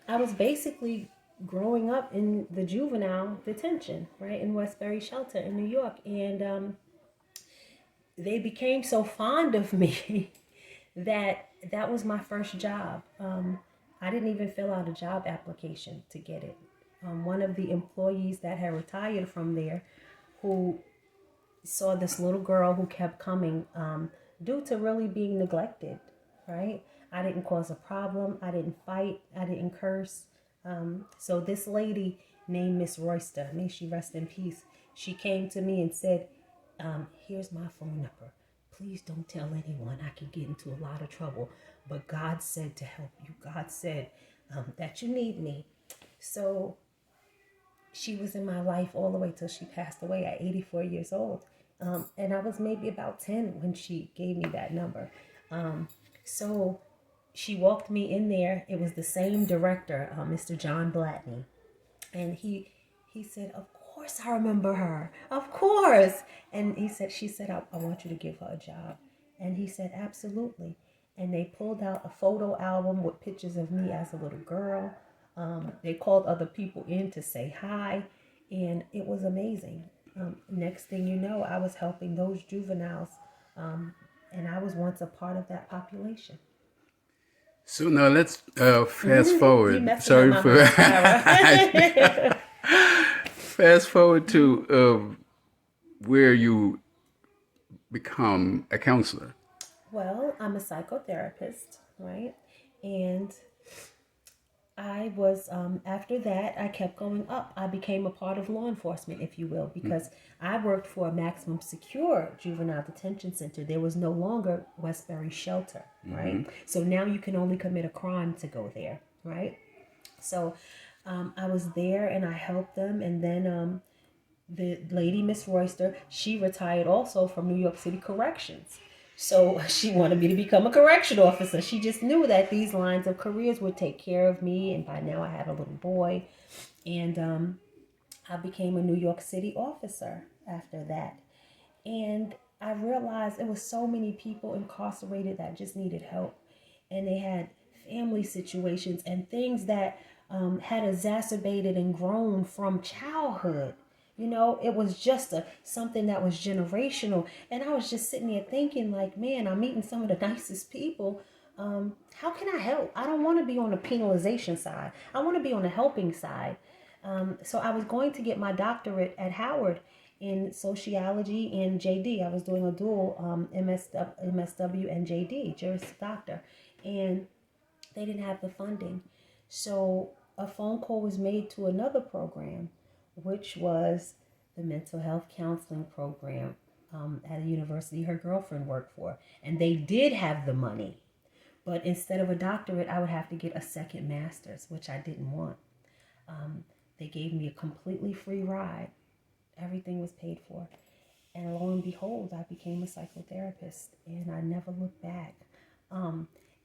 I was basically growing up in the juvenile detention, right, in Westbury Shelter in New York. And they became so fond of me that was my first job. I didn't even fill out a job application to get it. One of the employees that had retired from there, who saw this little girl who kept coming, due to really being neglected, right? I didn't cause a problem. I didn't fight. I didn't curse. So this lady named Miss Royster, may she rest in peace, she came to me and said, here's my phone number. Please don't tell anyone. I can get into a lot of trouble. But God said to help you. God said that you need me. So she was in my life all the way till she passed away at 84 years old. And I was maybe about 10 when she gave me that number. So she walked me in there. It was the same director, Mr. John Blatney. And he said, of course I remember her. Of course. And she said, I want you to give her a job. And he said, absolutely. And they pulled out a photo album with pictures of me as a little girl. They called other people in to say hi. And it was amazing. Next thing you know, I was helping those juveniles. And I was once a part of that population. So now let's fast You forward. messing up Sorry my for mascara. fast forward to where you become a counselor. Well, I'm a psychotherapist, right? And I was, after that, I kept going up. I became a part of law enforcement, if you will, because I worked for a maximum secure juvenile detention center. There was no longer Westbury Shelter, right? So now you can only commit a crime to go there, right? So I was there and I helped them. And then the lady, Miss Royster, she retired also from New York City Corrections. So she wanted me to become a correction officer. She just knew that these lines of careers would take care of me. And by now I had a little boy. And I became a New York City officer after that. And I realized there was so many people incarcerated that just needed help. And they had family situations and things that had exacerbated and grown from childhood. It was just something that was generational. And I was just sitting there thinking like, man, I'm meeting some of the nicest people. How can I help? I don't want to be on the penalization side. I want to be on the helping side. So I was going to get my doctorate at Howard in sociology and JD. I was doing a dual MSW and JD, Juris Doctor. And they didn't have the funding. So a phone call was made to another program, which was the mental health counseling program at a university her girlfriend worked for. And they did have the money. But instead of a doctorate, I would have to get a second master's, which I didn't want. They gave me a completely free ride. Everything was paid for. And lo and behold, I became a psychotherapist and I never looked back.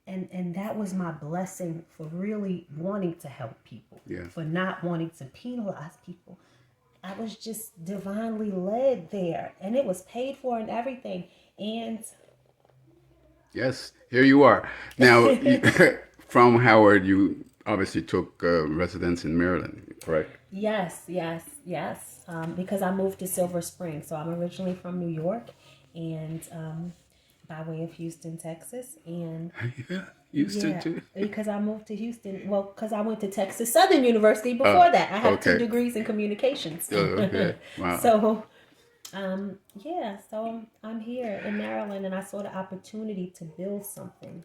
And that was my blessing for really wanting to help people, for not wanting to penalize people. I was just divinely led there, and it was paid for and everything. And Yes, here you are. Now, from Howard, you obviously took residence in Maryland, correct? yes, yes, yes. Because I moved to Silver Spring, so I'm originally from New York, and by way of Houston, Texas, and Yeah, Houston yeah, too. because I moved to Houston. Well, because I went to Texas Southern University before that. I have two Okay. degrees in communications. Okay. Wow. So, yeah, so I'm here in Maryland, and I saw the opportunity to build something.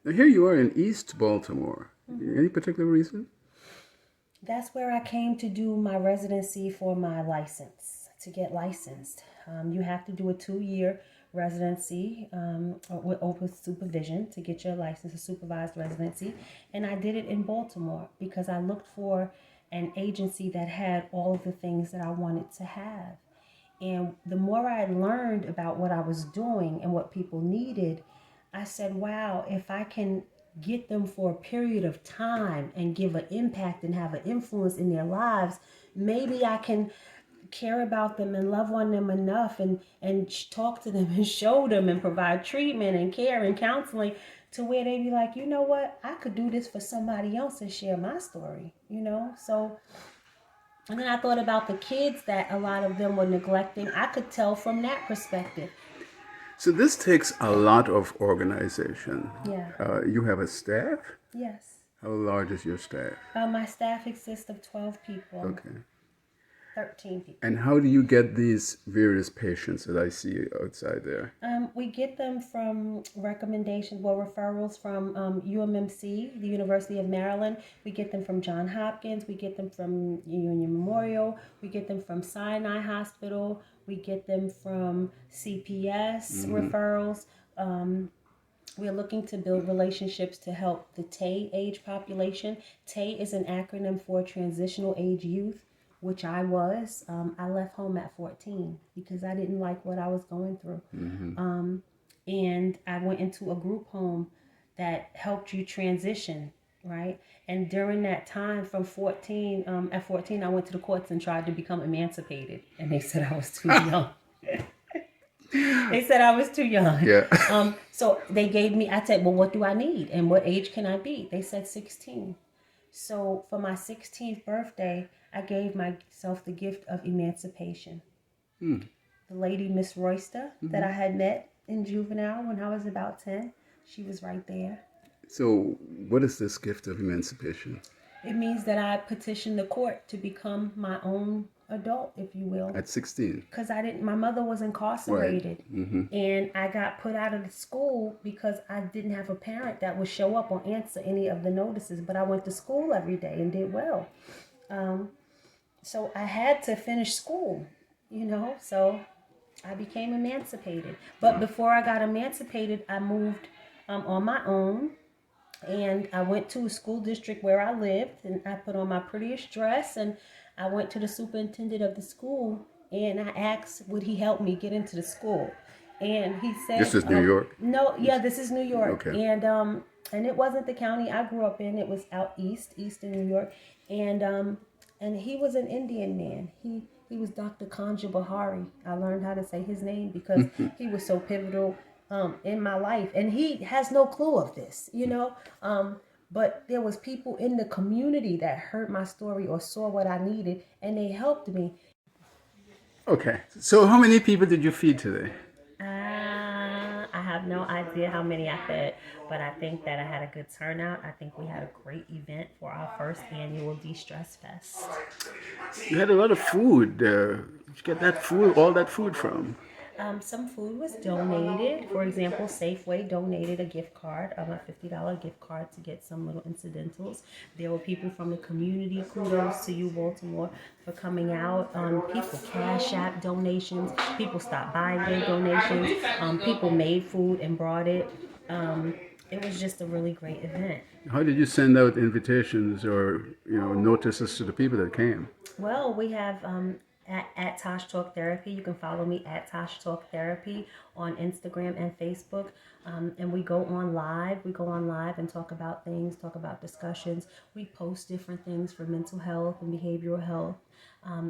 Now here you are in East Baltimore. Any particular reason? That's where I came to do my residency for my license, to get licensed. You have to do a 2-year residency with supervision to get your license, a supervised residency. And I did it in Baltimore because I looked for an agency that had all of the things that I wanted to have. And the more I learned about what I was doing and what people needed, I said, wow, if I can get them for a period of time and give an impact and have an influence in their lives, maybe I can care about them and love on them enough and talk to them and show them and provide treatment and care and counseling to where they be like, you know what, I could do this for somebody else and share my story, So, and then I thought about the kids that a lot of them were neglecting. I could tell from that perspective. So this takes a lot of organization. Yeah. You have a staff? Yes. How large is your staff? My staff consists of 12 people. Okay. 13 people. And how do you get these various patients that I see outside there? We get them from recommendations, referrals from UMMC, the University of Maryland. We get them from Johns Hopkins. We get them from Union Memorial. We get them from Sinai Hospital. We get them from CPS referrals. We're looking to build relationships to help the TAY age population. TAY is an acronym for Transitional Age Youth, which I was. I left home at 14 because I didn't like what I was going through. And I went into a group home that helped you transition, right? And during that time from 14, at 14, I went to the courts and tried to become emancipated. And they said I was too young. They said I was too young. Yeah. So they gave me, I said, well, what do I need? And what age can I be? They said 16. So for my 16th birthday, I gave myself the gift of emancipation. The lady, Miss Royster, that I had met in juvenile when I was about 10, she was right there. So what is this gift of emancipation? It means that I petitioned the court to become my own adult, if you will. At 16? Because my mother was incarcerated. Right. And I got put out of the school because I didn't have a parent that would show up or answer any of the notices. But I went to school every day and did well. So I had to finish school, so I became emancipated. But before I got emancipated, I moved on my own. And I went to a school district where I lived, and I put on my prettiest dress, and I went to the superintendent of the school, and I asked, would he help me get into the school? And he said, This is New York? No, yeah, this is New York. Okay. And it wasn't the county I grew up in. It was out east in New York. And he was an Indian man. He was Dr. Kanja Bahari. I learned how to say his name because he was so pivotal in my life. And he has no clue of this, but there was people in the community that heard my story or saw what I needed, and they helped me. Okay. So how many people did you feed today? I have no idea how many I fed, but I think that I had a good turnout. I think we had a great event for our first annual De-Stress Fest. You had a lot of food. Where'd you get all that food from? Some food was donated. For example, Safeway donated a gift card, a $50 gift card to get some little incidentals. There were people from the community. Kudos to you, Baltimore, for coming out. People Cash App donations. People stopped by and gave donations. People made food and brought it. It was just a really great event. How did you send out invitations or notices to the people that came? Well, we have at Tosh Talk Therapy. You can follow me at Tosh Talk Therapy on Instagram and Facebook. And we go on live. We go on live and talk about things, talk about discussions. We post different things for mental health and behavioral health.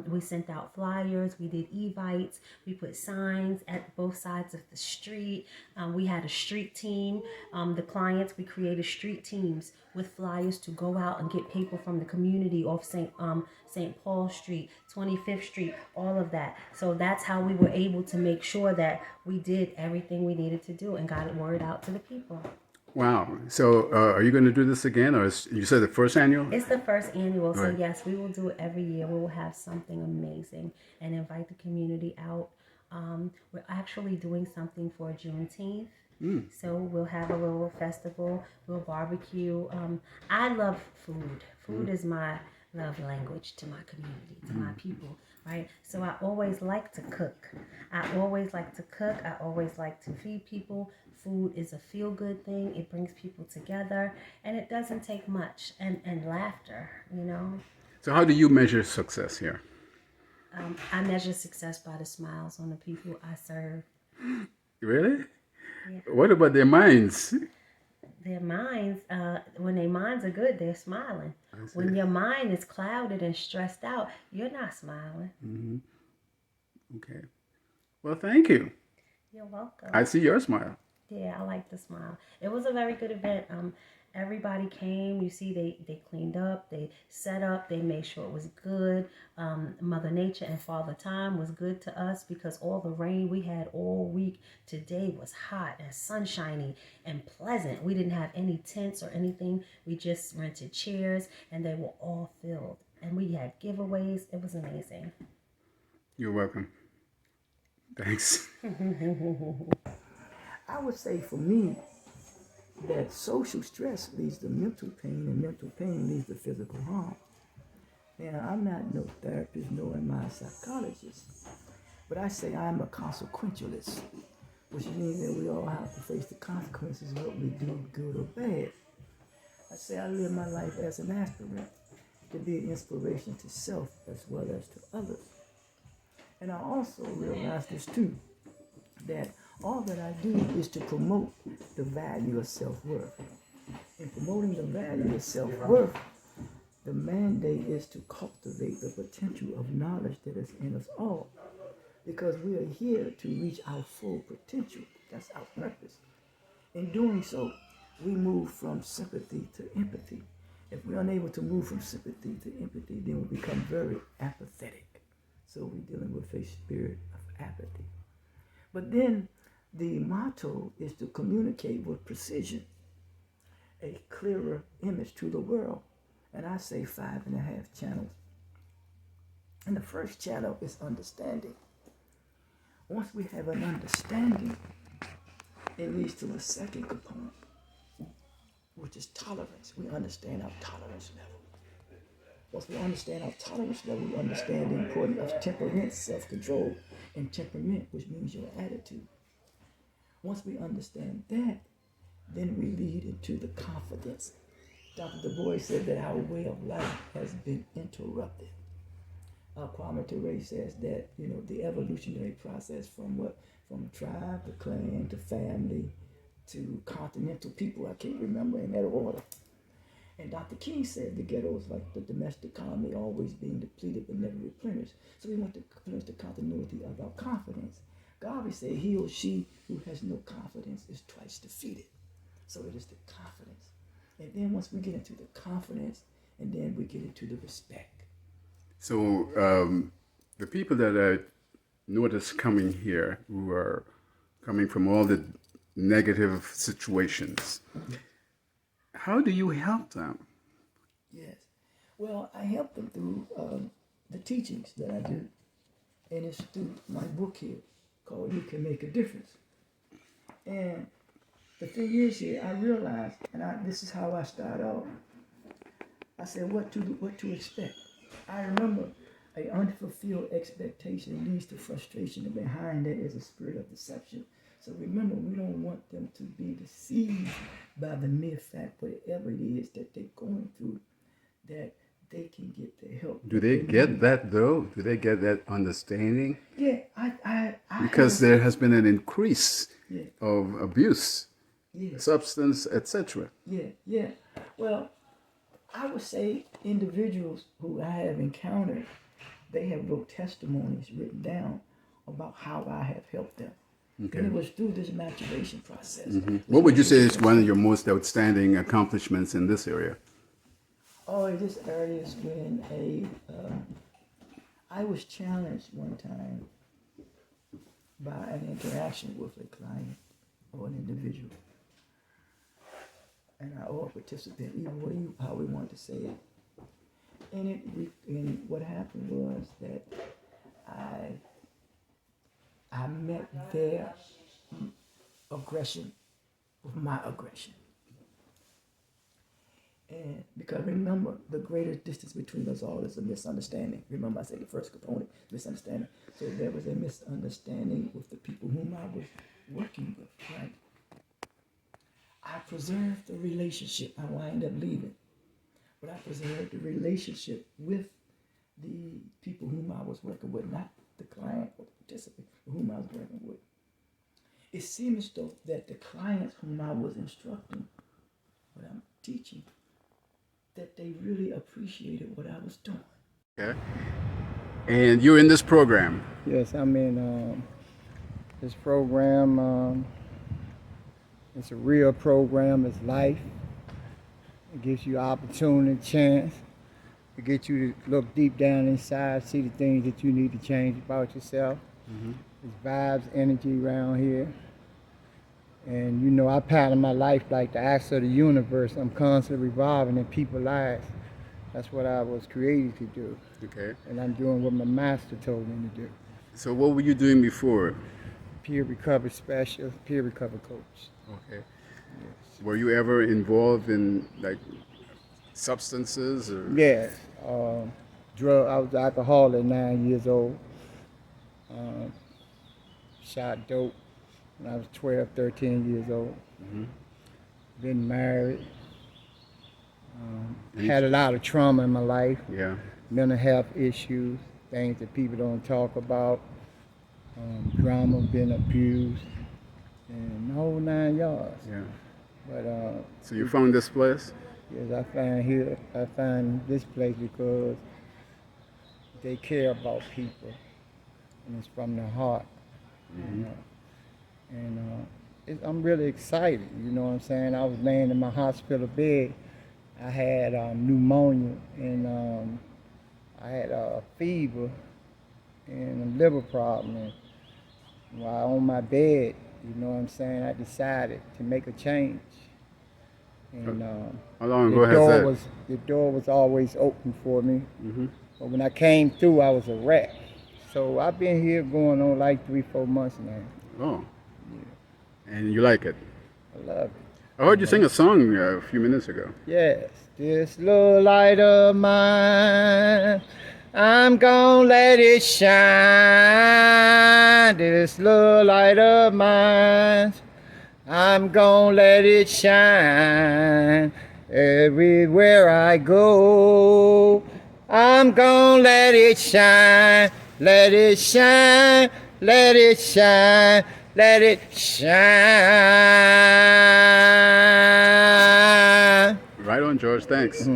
We sent out flyers. We did evites. We put signs at both sides of the street. We had a street team. The clients, we created street teams with flyers to go out and get people from the community off St. Paul Street, 25th Street, all of that. So that's how we were able to make sure that we did everything we needed to do and got it word out to the people. Wow. So are you going to do this again? Or you said the first annual? It's the first annual. So right. Yes, we will do it every year. We will have something amazing and invite the community out. We're actually doing something for Juneteenth. So we'll have a little festival. We'll barbecue. I love food. Food is my love language to my community, to my people, right? So I always like to cook. I always like to feed people. Food is a feel-good thing. It brings people together, and it doesn't take much. And laughter, So how do you measure success here? I measure success by the smiles on the people I serve. Really? Yeah. What about their minds? Their minds, when their minds are good, they're smiling. When your mind is clouded and stressed out, you're not smiling. Okay. Well, thank you. You're welcome. I see your smile. Yeah, I like the smile. It was a very good event. Everybody came. You see, they cleaned up, they set up, they made sure it was good. Mother Nature and Father Time was good to us because all the rain we had all week today was hot and sunshiny and pleasant. We didn't have any tents or anything. We just rented chairs and they were all filled. And we had giveaways. It was amazing. You're welcome. Thanks. I would say for me that social stress leads to mental pain, and mental pain leads to physical harm. Now, I'm not no therapist, nor am I a psychologist, but I say I'm a consequentialist, which means that we all have to face the consequences of what we do, good or bad. I say I live my life as an aspirant to be an inspiration to self as well as to others. And I also realize this too, that all that I do is to promote the value of self-worth. In promoting the value of self-worth, the mandate is to cultivate the potential of knowledge that is in us all. Because we are here to reach our full potential. That's our purpose. In doing so, we move from sympathy to empathy. If we're unable to move from sympathy to empathy, then we become very apathetic. So we're dealing with a spirit of apathy. But then the motto is to communicate with precision, a clearer image to the world. And I say 5.5 channels. And the first channel is understanding. Once we have an understanding, it leads to a second component, which is tolerance. We understand our tolerance level. Once we understand our tolerance level, we understand the importance of temperament, self-control, and temperament, which means your attitude. Once we understand that, then we lead into the confidence. Dr. Du Bois said that our way of life has been interrupted. Kwame Ture says that, the evolutionary process from tribe to clan to family to continental people, I can't remember in that order. And Dr. King said the ghetto is like the domestic economy always being depleted but never replenished. So we want to finish the continuity of our confidence. Garvey said he or she who has no confidence is twice defeated. So it is the confidence. And then once we get into the confidence, and then we get into the respect. So the people that I noticed coming here, who are coming from all the negative situations, how do you help them? Yes. Well, I help them through the teachings that I do. And it's through my book here called You Can Make a Difference. And the thing is here, I realized, and this is how I start out. I said, what to expect. I remember an unfulfilled expectation leads to frustration, and behind that is a spirit of deception. So remember, we don't want them to be deceived by the mere fact, whatever it is that they're going through, that they can get the help. Do they get that though? Do they get that understanding? Yeah, I because there has been an increase of abuse, yeah, substance, etc. Yeah. Well, I would say individuals who I have encountered, they have wrote testimonies written down about how I have helped them. Okay. And it was through this maturation process. Mm-hmm. What would you say is one of your most outstanding accomplishments in this area? Oh, in this area is when I was challenged one time by an interaction with a client or an individual. And I or a participant, either how we want to say it. And what happened was that I met their aggression with my aggression. And because remember, the greatest distance between us all is a misunderstanding. Remember I said the first component, misunderstanding. So there was a misunderstanding with the people whom I was working with, right? I preserved the relationship. I wound up leaving. But I preserved the relationship with the people whom I was working with, not the client or the participant whom I was working with. It seems though that the clients whom I was instructing, what I'm teaching, that they really appreciated what I was doing. Okay. And you're in this program? Yes, I'm in this program It's a real program. It's life. It gives you opportunity, chance. It gets you to look deep down inside, see the things that you need to change about yourself. There's vibes, energy around here. And you know, I pattern my life like the axis of the universe. I'm constantly revolving in people's lives. That's what I was created to do. Okay. And I'm doing what my master told me to do. So what were you doing before? Peer recovery specialist, peer recovery coach. Okay. Were you ever involved in like substances or? Yes. I was alcoholic at 9 years old. Shot dope when I was 12, 13 years old. Been married. Had a lot of trauma in my life. Yeah. Mental health issues, things that people don't talk about. Drama, been abused, and the whole 9 yards. Yeah. But So you found this place? yes, I find this place because they care about people, and it's from the heart. You know? And I'm really excited. You know what I'm saying? I was laying in my hospital bed. I had pneumonia, and I had a fever and a liver problem. And while on my bed, you know what I'm saying, I decided to make a change. And How long ago has that? the door was always open for me. But when I came through, I was a wreck. So I've been here going on like 3-4 months now. Oh. And you like it? I love it. I heard you sing a song a few minutes ago. Yes, this little light of mine, I'm gonna let it shine. This little light of mine, I'm gonna let it shine. Everywhere I go, I'm gonna let it shine. Let it shine, let it shine, let it shine. Right on, George. Thanks.